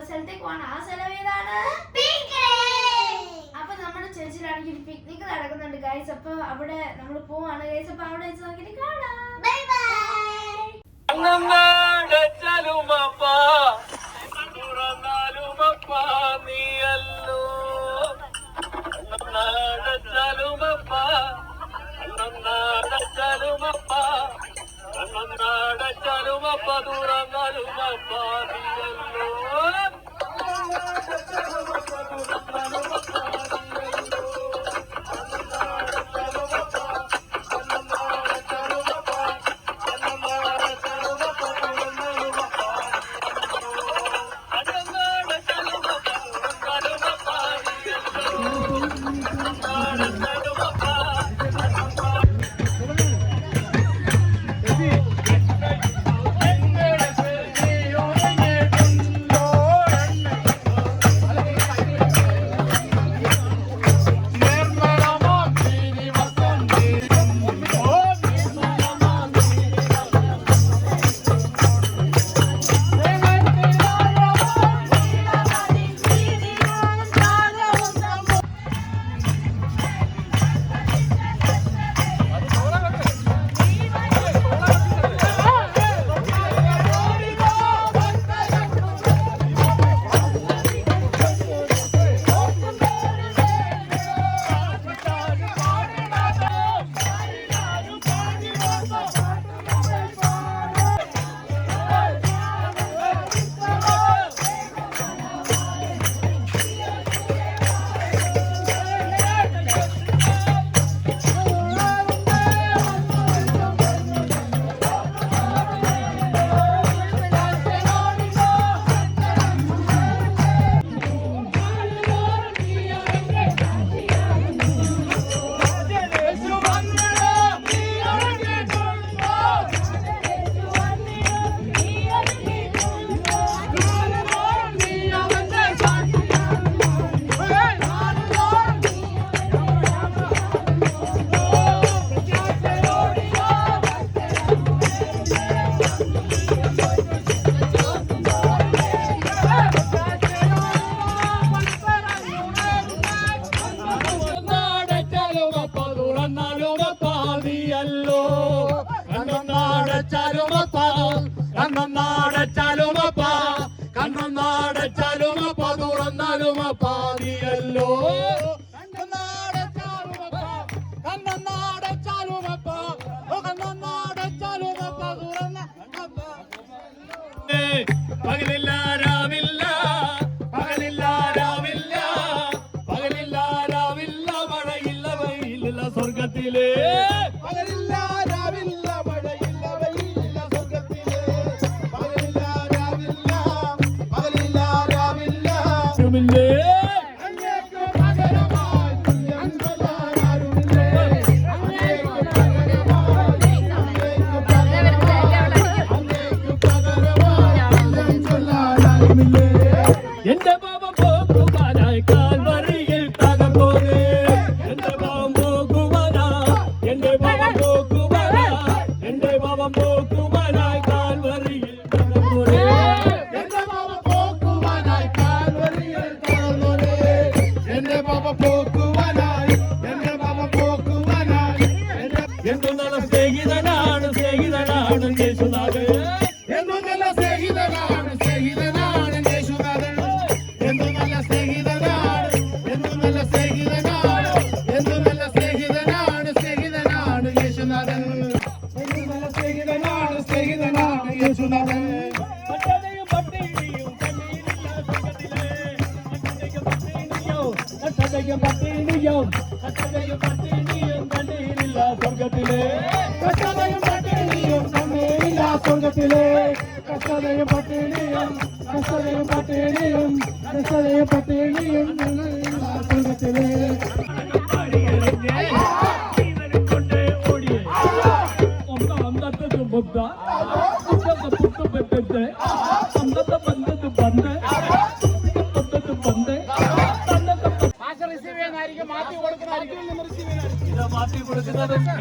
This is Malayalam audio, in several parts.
സ്ഥലത്തേക്ക് പോകണം. ആ സ്ഥലം ഏതാണ്? അപ്പൊ നമ്മുടെ ചേച്ചിയിലാണെങ്കിൽ ഒരു പിക്നിക് നടക്കുന്നുണ്ട് ഗൈസ്. അപ്പൊ അവിടെ നമ്മൾ പോവാണ് ഗൈസ്. അപ്പൊ അവിടെ വെച്ച് നോക്കിട്ട് കാണാം. Bye bye.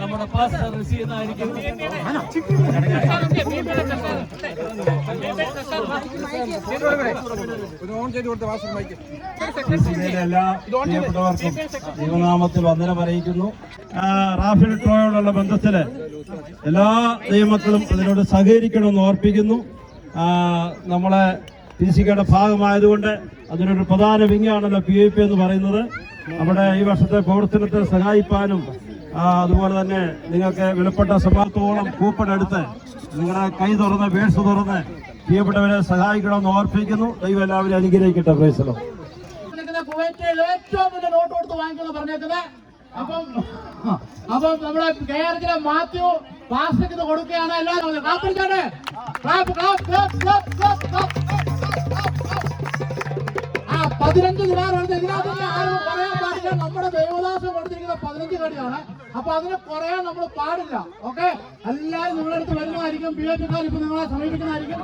നമ്മുടെ പാസ്റ്റർ റിസീവ് ചെയ്യുന്നതായിരിക്കും. എല്ലാ പ്രിയപ്പെട്ടവർക്കും ദൈവനാമത്തിൽ വന്ദനം അറിയിക്കുന്നു. റാഫേൽ ഡ്രോയോടുള്ള ബന്ധത്തില് എല്ലാ ദൈവമക്കളും അതിനോട് സഹകരിക്കണമെന്ന് ഓർപ്പിക്കുന്നു. നമ്മളെ PCKയുടെ ഭാഗമായതുകൊണ്ട് അതിനൊരു പ്രധാന വിങ്ങാണല്ലോ PIP എന്ന് പറയുന്നത്. അവിടെ ഈ വർഷത്തെ പ്രവർത്തനത്തെ സഹായിപ്പാനും അതുപോലെ തന്നെ നിങ്ങൾക്ക് വിലപ്പെട്ട സമ്മാനത്തോളം കൂപ്പൺ എടുത്ത് നിങ്ങളുടെ കൈ തുറന്ന് പേഴ്സ് തുറന്ന് പ്രിയപ്പെട്ടവരെ സഹായിക്കണമെന്ന് ഓർപ്പിക്കുന്നു. ദൈവം എല്ലാവരും അനുഗ്രഹിക്കട്ടെ. പ്രൈസലോ. കുവൈറ്റിൽ ഏറ്റവും വലിയ നോട്ട് കൊടുത്ത് വാങ്ങിക്കുന്നു പറഞ്ഞേക്കുന്നത്. അപ്പം നമ്മുടെ KRജിലെ മാത്യു പ്ലാസ്റ്റിക് കൊടുക്കുകയാണ്. എല്ലാവരും ആ 15 ദിനാറുണ്ട്. ഇതിനകത്ത് ആരും പറയാൻ പാടില്ല. നമ്മുടെ ദേവദാസം കൊടുത്തിരിക്കുന്ന 15 കടിയാണ്. അപ്പൊ അതിന് കുറയാൻ നമ്മൾ പാടില്ല. ഓക്കെ, എല്ലാവരും നിങ്ങളടുത്ത് വരുന്നതായിരിക്കും. PIPക്കാർ ഇപ്പൊ നിങ്ങളെ സമീപിക്കുന്നതായിരിക്കും.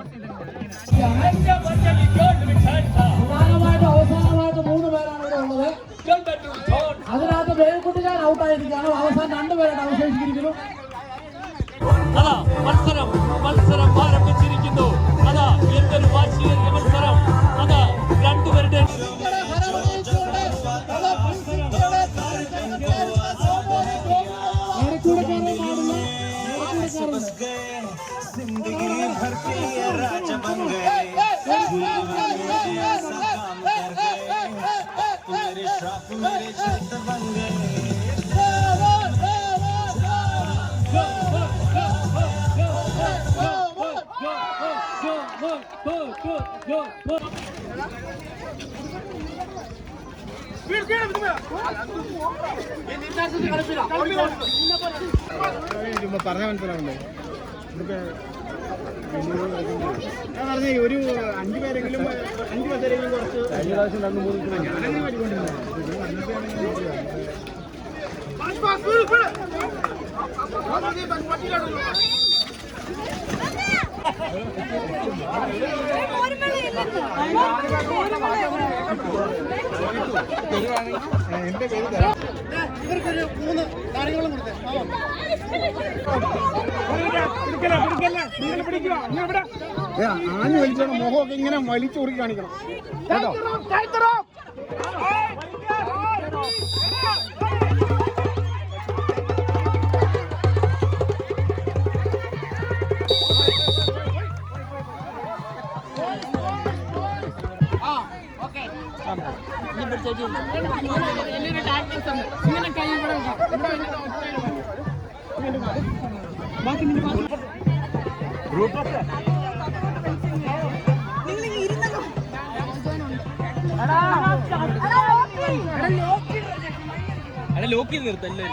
പ്രധാനമായിട്ട് അവസാനമായിട്ട് 3 പേരാണ് ഇവിടെ ഉള്ളത്. അതിനകത്ത് വേൽക്കുട്ടിക്കാൻ ഔട്ടായിരിക്കുകയാണ്. അവസാനം 2 പേരാണ് അവശേഷിച്ചിരിക്കുന്നു. മത്സരം ആരംഭിച്ചിരിക്കുന്നു. അതാ എന്തൊരു വാശിയേറിയ മത്സരം. അതാ രണ്ടുപേരുടെ പറഞ്ഞ മനസ്സിലാവുന്നേ. ഞാൻ പറഞ്ഞ ഒരു 5 പേരെങ്കിലും 5 പേരെങ്കിലും കുറച്ച് ഞാനങ്ങനെ പഠിക്കൊണ്ടിരുന്നു. എന്റെ പേര് തരാം. ഇവർക്കൊരു 3 കാര്യങ്ങളും കൊടുത്തേ. ആഞ്ഞു വലിച്ചോണം. മുഖമൊക്കെ ഇങ്ങനെ വലിച്ചു കുറുക്കി കാണിക്കണം കേട്ടോ. ലോക്കി നിർത്തല്ലേ.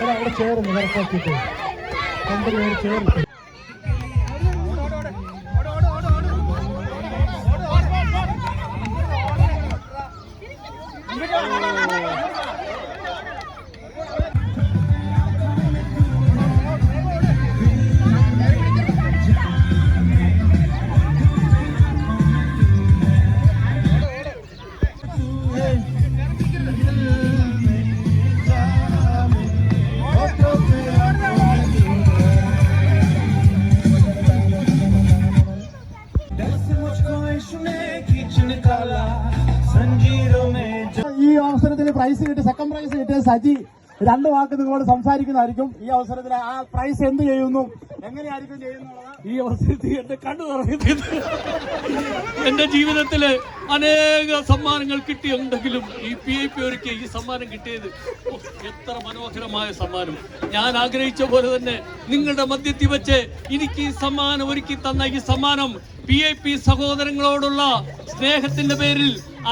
അവിടെ ചേർന്ന് നിറപ്പാക്കിയിട്ട് 2 പേര് ചേർന്ന് പ്രൈസ് കിട്ടി, സെക്കൻഡ് പ്രൈസ് കിട്ടിയ സജി 2 വാക്ക് നിങ്ങളോട് സംസാരിക്കുന്നതായിരിക്കും. ഈ അവസരത്തിൽ ആ പ്രൈസ് എന്ത് ചെയ്യുന്നു, എങ്ങനെയായിരിക്കും ചെയ്യുന്നത് ഈ അവസരത്തിൽ എന്റെ കണ്ണു പറയുന്നത് എന്റെ ജീവിതത്തില് അനേക സമ്മാനങ്ങൾ കിട്ടിയുണ്ടെങ്കിലും ഈ PIP ഒരുക്കി ഈ സമ്മാനം കിട്ടിയത് എത്ര മനോഹരമായ സമ്മാനം. ഞാൻ ആഗ്രഹിച്ച പോലെ തന്നെ നിങ്ങളുടെ മധ്യത്തിൽ വെച്ച് എനിക്ക് ഈ സമ്മാനം ഒരുക്കി തന്ന ഈ സമ്മാനം PIP സഹോദരങ്ങളോടുള്ള സ്നേഹത്തിന്റെ പേരിൽ,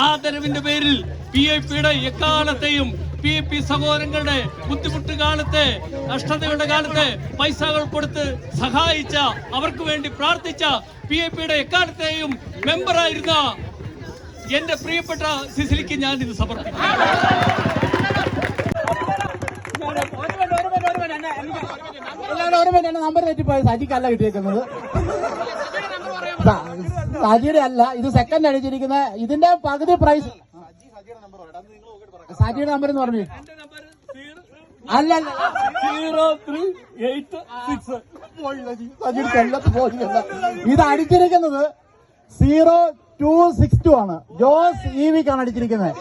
ആദരവിന്റെ പേരിൽ, PIPയുടെ എക്കാലത്തെയും PIP സഹോദരങ്ങളുടെ ബുദ്ധിമുട്ട് കാലത്ത്, കഷ്ടതയുടെ കാലത്ത് പൈസകൾ കൊടുത്ത് സഹായിച്ച, അവർക്ക് വേണ്ടി പ്രാർത്ഥിച്ച, PIPയുടെ എക്കാലത്തെയും മെമ്പറായിരുന്ന എന്റെ പ്രിയപ്പെട്ട സിസിലിക്ക് ഞാൻ ഇത് സമർപ്പിക്കും. നമ്പർ തെറ്റിപ്പോയി, സജിക്കല്ല കിട്ടിയേക്കുന്നത്. സജിയുടെ അല്ല, ഇത് സെക്കൻഡ് അടിച്ചിരിക്കുന്ന. ഇതിന്റെ പകുതി പ്രൈസ് സജിയുടെ നമ്പർ എന്ന് പറഞ്ഞു. അല്ല 0386 ഇത് അടിച്ചിരിക്കുന്നത് 0262 ആണ്. ജോസ് EVക്കാണ് അടിച്ചിരിക്കുന്നത്.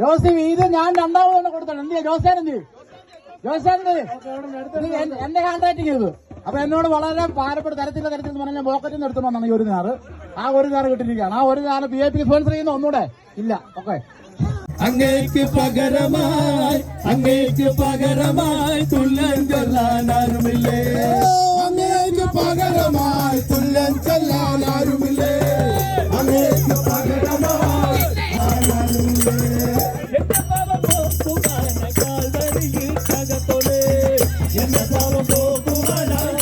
ജോസ് EV ഇത് ഞാൻ രണ്ടാമത് തന്നെ കൊടുത്താണ്. എന്ത് ജോസാൻ, എന്ത് എന്റെ ഹാൻഡ് റൈറ്റിംഗ് ചെയ്തു. അപ്പൊ എന്നോട് വളരെ ഭാരപ്പെട്ട തരത്തിലുള്ള തരത്തിൽ പറഞ്ഞാൽ പോക്കറ്റിൽ നിന്ന് എടുത്തുകൊണ്ടാണ് ഈ 1 ഞാറ്. ആ 1 ഞാറ് കിട്ടിയിരിക്കുകയാണ്. ആ 1 ഞാറ് PIP സ്പോൺസർ ചെയ്യുന്ന ഒന്നുകൂടെ ഇല്ല. ഓക്കെ, അങ്ങേക്ക് പകരമായി തുല്യം ചൊല്ലാനാരുമില്ലേ, അങ്ങേക്ക് പകരമായി തുല്യം ചൊല്ലാനാരുമില്ലേ, അങ്ങേക്ക് പകരമായി എന്റെ പാപം പോക്കുവാനായി കാൽവരിയിൽ തകർത്തോളേ, എന്റെ പാപം പോക്കുവാനായി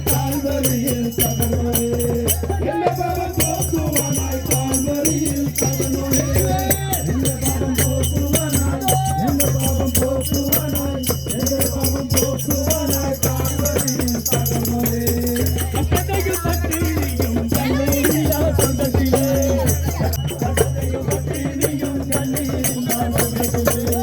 കാൽവരിയിൽ തകർത്തോളേ, എന്റെ പാപം പോക്കുവാനായി കാൽവരിയിൽ തകർത്തോളേ, എന്റെ പാപം പോക്കുവാനായി കാൽവരിയിൽ തകർത്തോളേ. കഷ്ടതയും പട്ടിണിയും കണ്ണീരില്ല സ്വർഗ്ഗത്തിലേ, കഷ്ടതയും പട്ടിണിയും കണ്ണീരില്ല സ്വർഗ്ഗത്തിലേ,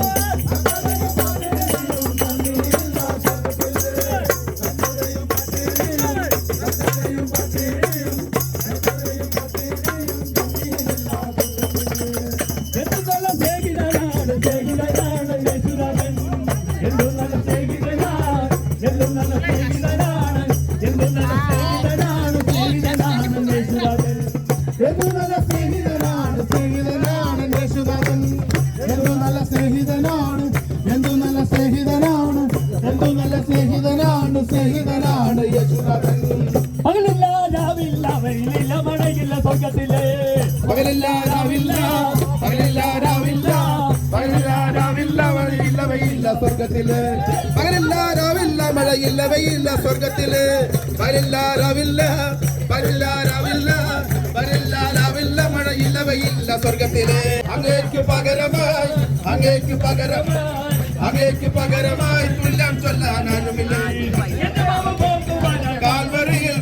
എന്തുനല്ല സ്നേഹിതനാണ് യേശുരാജൻ, എന്തുനല്ല സ്നേഹിതനാണ് യേശുരാജൻ, എന്തുനല്ല സ്നേഹിതനാണ് യേശുരാജൻ. പകലില്ല രാവില്ല വെയിലില്ല മഴയില്ല സ്വർഗ്ഗത്തിലേ, പകലില്ല രാവില്ല മഴയില്ല സ്വർഗത്തില്, പകലില്ല രാവില്ല മഴയില്ല വെയില്ല സ്വർഗത്തില്, പകലില്ല രാവില്ല മഴയില്ല വെയില്ല സ്വർഗത്തില്. അങ്ങേക്ക് പകരമായി തുല്യം ചൊല്ലാനാരുമില്ല, കാൽവരിയിൽ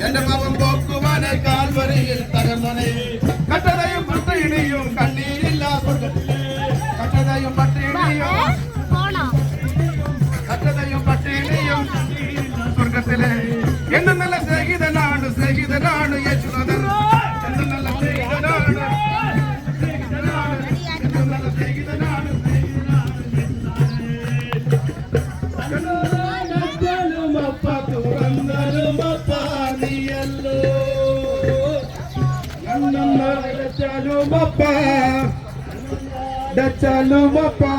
എന്റെ പാപം പോക്കുവാനായി കാൽവരിയിൽ തകർന്നേ. കട്ടതയും പട്ടിണിയും കണ്ണീരില്ല സ്വർഗത്തിലെ, കട്ടതയും പട്ടിണിയും സ്വർഗത്തിലെ. എന്ത് നല്ല സ്നേഹിതനാണ് യേശുനാഥൻ, എന്ത് നല്ല സ്നേഹിതനാണ്. Dachalumapa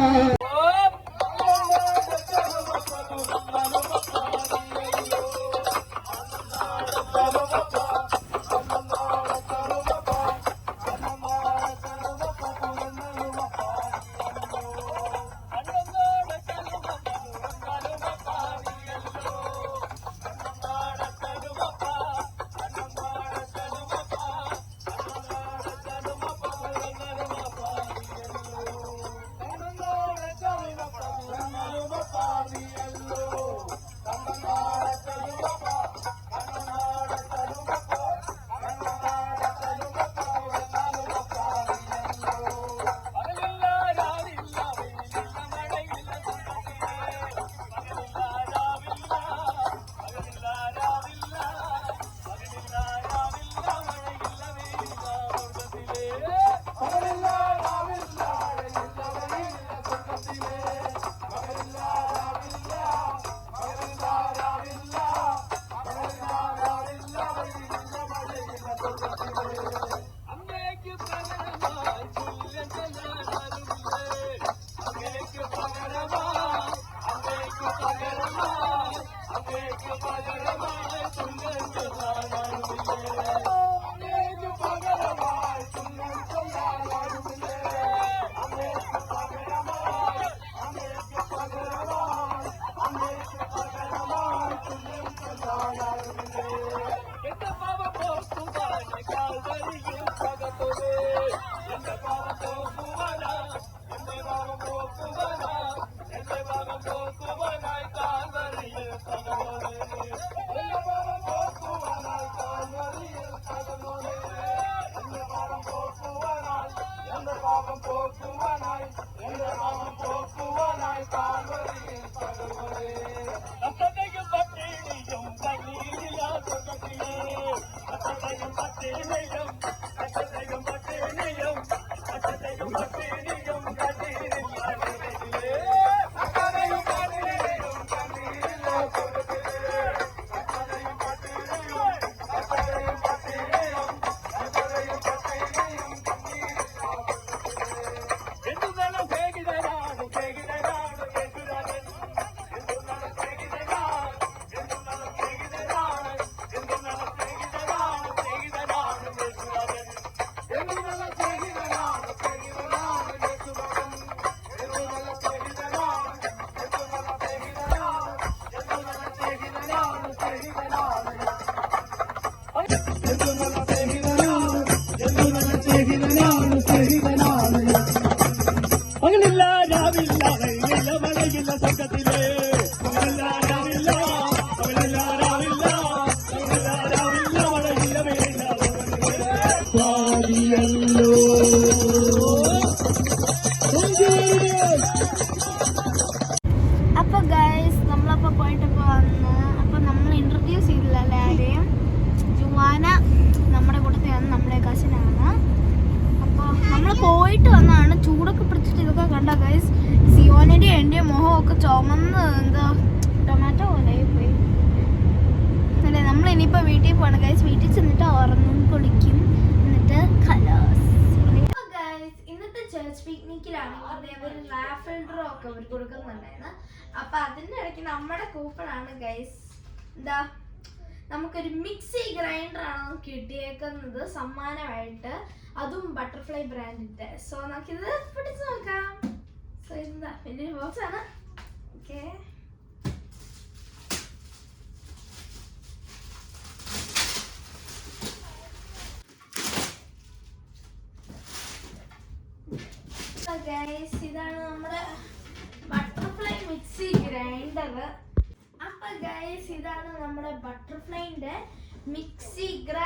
പോയിട്ട് വന്നാണ്. ചൂടൊക്കെ പിടിച്ചിട്ട് ഇതൊക്കെ കണ്ട ഗൈസ്. സിയോനിന്റെ എൻ്റെ മുഖമൊക്കെ ചുമന്ന് എന്താ ടൊമാറ്റോ പോലെ പോയി അല്ലേ. നമ്മൾ ഇനിയിപ്പോ വീട്ടിൽ പോകണം ഗൈസ്. വീട്ടിൽ ചെന്നിട്ട് ഉറങ്ങും, കുളിക്കും, എന്നിട്ട് കളേഴ്സ്. ഇന്നത്തെ ചർച്ച് പിക്നിക്കിലാണെങ്കിൽ അതേപോലെ റാഫൽ ഡ്രോ ഒക്കെ അവർ കൊടുക്കുന്നുണ്ടായിരുന്നു. അപ്പൊ അതിന്റെ ഇടയ്ക്ക് നമ്മുടെ കൂപ്പൺ ആണ് ഗൈസ്. എന്താ, നമുക്കൊരു മിക്സി ഗ്രൈൻഡർ ആണ് കിട്ടിയേക്കുന്നത് സമ്മാനമായിട്ട്, അതും ബട്ടർഫ്ലൈ ബ്രാൻഡിന്റെ. സോ നമുക്കിത് പിടിച്ചു നോക്കാം. സോ എന്താ വലിയൊരു ബോക്സ് ആണ്. ഓക്കെ, ഇതാണ് നമ്മുടെ ബട്ടർഫ്ലൈ മിക്സി ഗ്രൈൻഡർ. അപ്പൊ ഗൈസ് ഇതാണ് നമ്മുടെ ബട്ടർഫ്ലൈന്റെ മിക്സി ഗ്രൈൻഡർ.